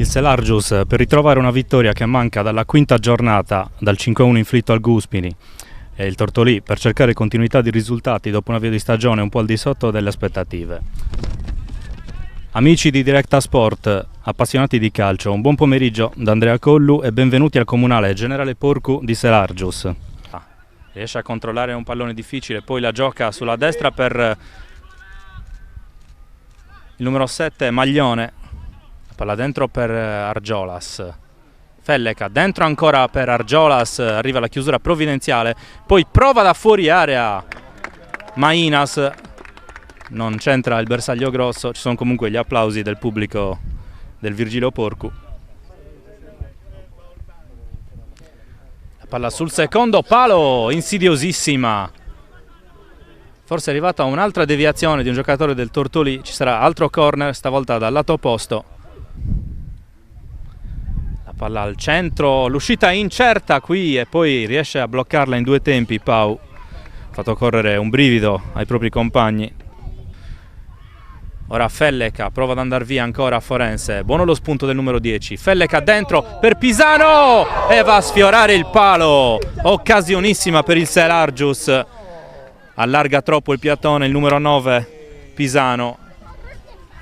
il Selargius per ritrovare una vittoria che manca dalla quinta giornata, dal 5-1 inflitto al Guspini, e il Tortolì per cercare continuità di risultati dopo un avvio di stagione un po' al di sotto delle aspettative. Amici di Directa Sport, appassionati di calcio, un buon pomeriggio da Andrea Collu e benvenuti al comunale Generale Porcu di Selargius. Riesce a controllare un pallone difficile, poi la gioca sulla destra per il numero 7 Maglione, palla dentro per Argiolas, Felleca dentro ancora per Argiolas, arriva la chiusura provvidenziale, poi prova da fuori area Mainas, non c'entra il bersaglio grosso, ci sono comunque gli applausi del pubblico del Virgilio Porcu. La palla sul secondo palo, insidiosissima. Forse è arrivata un'altra deviazione di un giocatore del Tortolì, ci sarà altro corner, stavolta dal lato opposto. La palla al centro, l'uscita incerta qui e poi riesce a bloccarla in due tempi Pau. Ha fatto correre un brivido ai propri compagni. Ora Felleca prova ad andare via ancora a Forense, buono lo spunto del numero 10, Felleca dentro per Pisano e va a sfiorare il palo, occasionissima per il Selargius. Allarga troppo il piattone il numero 9 Pisano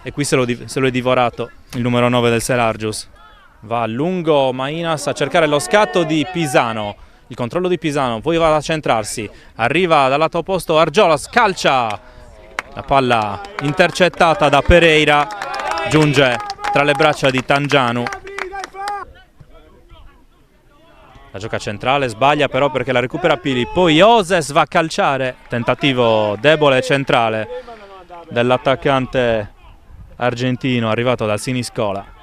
e qui se lo è divorato il numero 9 del Selargius. Va a lungo Mainas a cercare lo scatto di Pisano, il controllo di Pisano, poi va a centrarsi, arriva dal lato opposto Argiolas, calcia, la palla intercettata da Pereira, giunge tra le braccia di Tangianu. La gioca centrale, sbaglia però perché la recupera Pili, poi Oses va a calciare, tentativo debole e centrale dell'attaccante argentino arrivato dal Siniscola.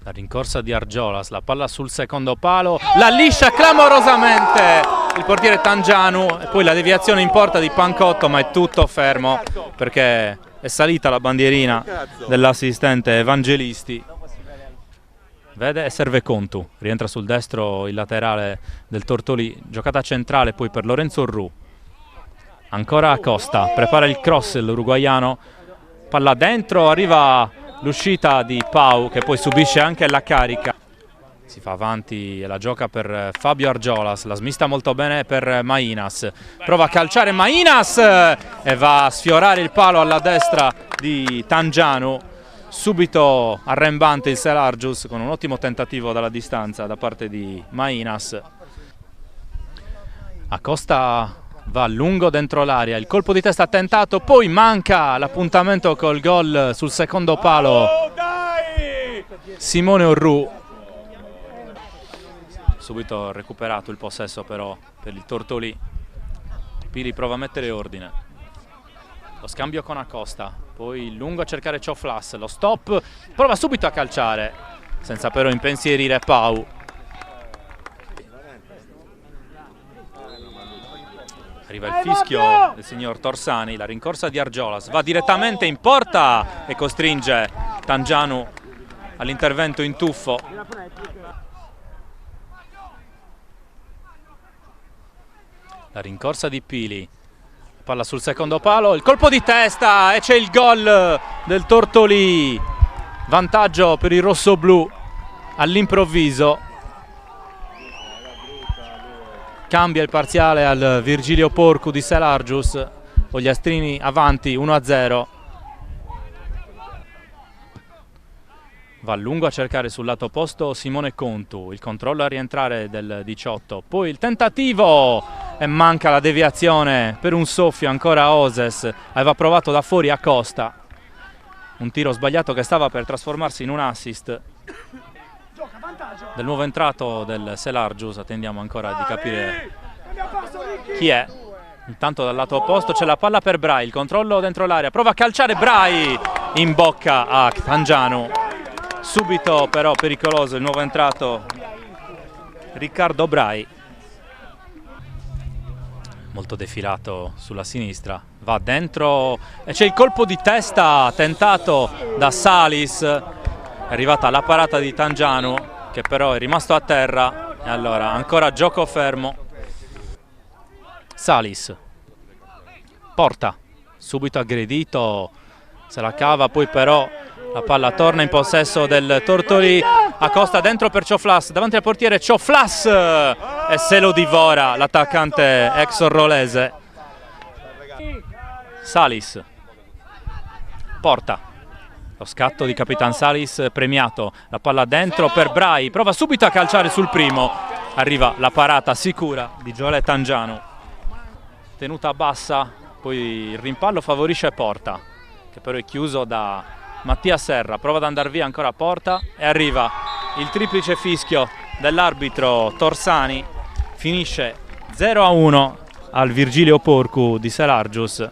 La rincorsa di Argiolas, la palla sul secondo palo, la liscia clamorosamente il portiere Tangianu e poi la deviazione in porta di Pancotto, ma è tutto fermo perché è salita la bandierina dell'assistente Evangelisti. Vede e serve Contu, rientra sul destro il laterale del Tortolì, giocata centrale poi per Lorenzo Orru. Ancora Acosta, prepara il cross l'uruguaiano, palla dentro, arriva l'uscita di Pau che poi subisce anche la carica. Si fa avanti e la gioca per Fabio Argiolas, la smista molto bene per Mainas, prova a calciare Mainas e va a sfiorare il palo alla destra di Tangianu, subito arrembante il Selargius con un ottimo tentativo dalla distanza da parte di Mainas. Acosta va lungo dentro l'area, il colpo di testa tentato, poi manca l'appuntamento col gol sul secondo palo Simone Orru. Subito recuperato il possesso però per il Tortolì. Pili prova a mettere ordine, lo scambio con Acosta, poi lungo a cercare Cioflas, lo stop, prova subito a calciare senza però impensierire Pau. Arriva il fischio del signor Torsani, la rincorsa di Argiolas, va direttamente in porta e costringe Tangianu all'intervento in tuffo. La rincorsa di Pili, palla sul secondo palo, il colpo di testa e c'è il gol del Tortolì, vantaggio per i rossoblù all'improvviso. Cambia il parziale al Virgilio Porcu di Selargius, Ogliastrini avanti 1-0. Va a lungo a cercare sul lato opposto Simone Contu, il controllo a rientrare del 18, poi il tentativo e manca la deviazione per un soffio ancora Oses, aveva provato da fuori Acosta, un tiro sbagliato che stava per trasformarsi in un assist del nuovo entrato del Selargius. Attendiamo ancora di capire chi è. Intanto dal lato opposto c'è la palla per Brai, il controllo dentro l'area, prova a calciare Brai in bocca a Tangianu. Subito però pericoloso il nuovo entrato Riccardo Brai, molto defilato sulla sinistra, va dentro e c'è il colpo di testa tentato da Salis, è arrivata la parata di Tangianu che però è rimasto a terra e allora ancora gioco fermo. Salis porta, subito aggredito, se la cava, poi però la palla torna in possesso del Tortolì. Acosta dentro per Cioflas, davanti al portiere Cioflas e se lo divora l'attaccante ex orrolese. Salis porta, lo scatto di Capitan Salis premiato, la palla dentro per Brai, prova subito a calciare sul primo, arriva la parata sicura di Joele Tangianu, tenuta bassa, poi il rimpallo favorisce Porta, che però è chiuso da Mattia Serra, prova ad andare via ancora a Porta e arriva il triplice fischio dell'arbitro Torsani, finisce 0-1 al Virgilio Porcu di Selargius.